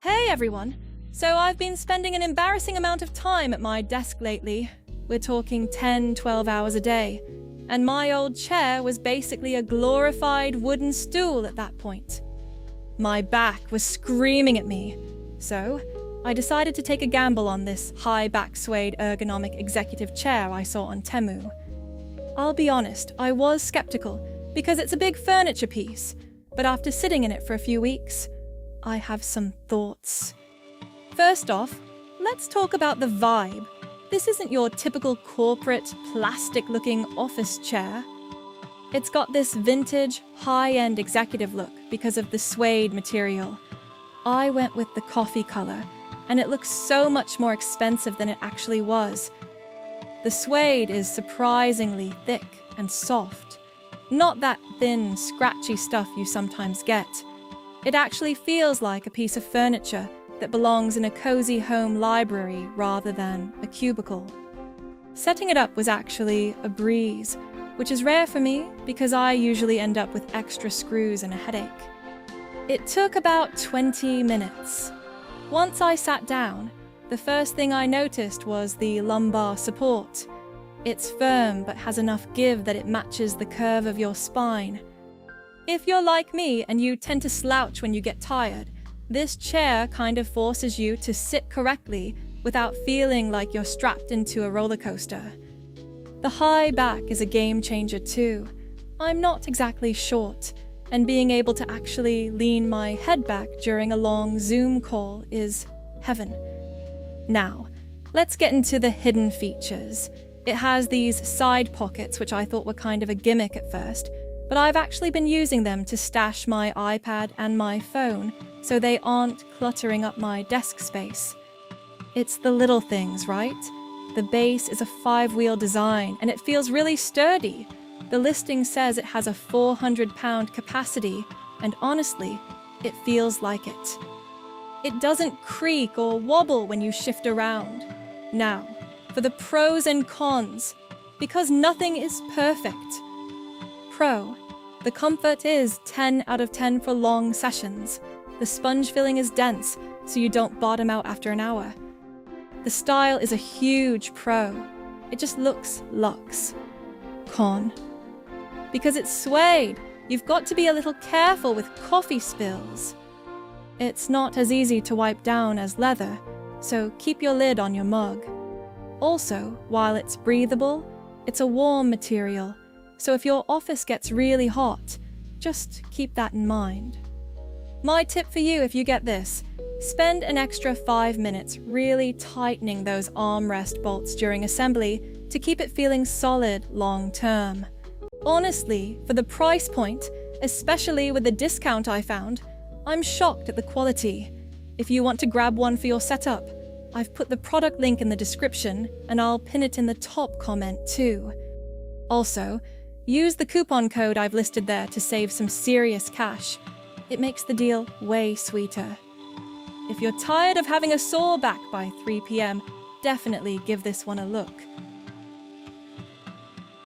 Hey everyone! So I've been spending an embarrassing amount of time at my desk lately. We're talking 10-12 hours a day. And my old chair was basically a glorified wooden stool at that point. My back was screaming at me. So I decided to take a gamble on this high-back Suede Ergonomic executive chair I saw on Temu. I'll be honest, I was skeptical because it's a big furniture piece, but after sitting in it for a few weeks, I have some thoughts. First off, let's talk about the vibe. This isn't your typical corporate, plastic-looking office chair. It's got this vintage, high-end executive look because of the suede material. I went with the coffee color, and it looks so much more expensive than it actually was. The suede is surprisingly thick and soft. Not that thin, scratchy stuff you sometimes get. It actually feels like a piece of furniture that belongs in a cozy home library rather than a cubicle. Setting it up was actually a breeze, which is rare for me because I usually end up with extra screws and a headache. It took about 20 minutes. Once I sat down, the first thing I noticed was the lumbar support. It's firm but has enough give that it matches the curve of your spine. If you're like me and you tend to slouch when you get tired, this chair kind of forces you to sit correctly without feeling like you're strapped into a roller coaster. The high back is a game changer too. I'm not exactly short, and being able to actually lean my head back during a long Zoom call is heaven. Now, let's get into the hidden features. It has these side pockets, which I thought were kind of a gimmick at first, but I've actually been using them to stash my iPad and my phone so they aren't cluttering up my desk space. It's the little things, right? The base is a 5-wheel design and it feels really sturdy. The listing says it has a 400-pound capacity, and honestly, it feels like it. It doesn't creak or wobble when you shift around. Now, for the pros and cons, because nothing is perfect. Pro. The comfort is 10 out of 10 for long sessions. The sponge filling is dense, so you don't bottom out after an hour. The style is a huge pro. It just looks luxe. Con. Because it's suede, you've got to be a little careful with coffee spills. It's not as easy to wipe down as leather, so keep your lid on your mug. Also, while it's breathable, it's a warm material. So if your office gets really hot, just keep that in mind. My tip for you if you get this, spend an extra 5 minutes really tightening those armrest bolts during assembly to keep it feeling solid long term. Honestly, for the price point, especially with the discount I found, I'm shocked at the quality. If you want to grab one for your setup, I've put the product link in the description and I'll pin it in the top comment too. Also, use the coupon code I've listed there to save some serious cash. It makes the deal way sweeter. If you're tired of having a sore back by 3 p.m., definitely give this one a look.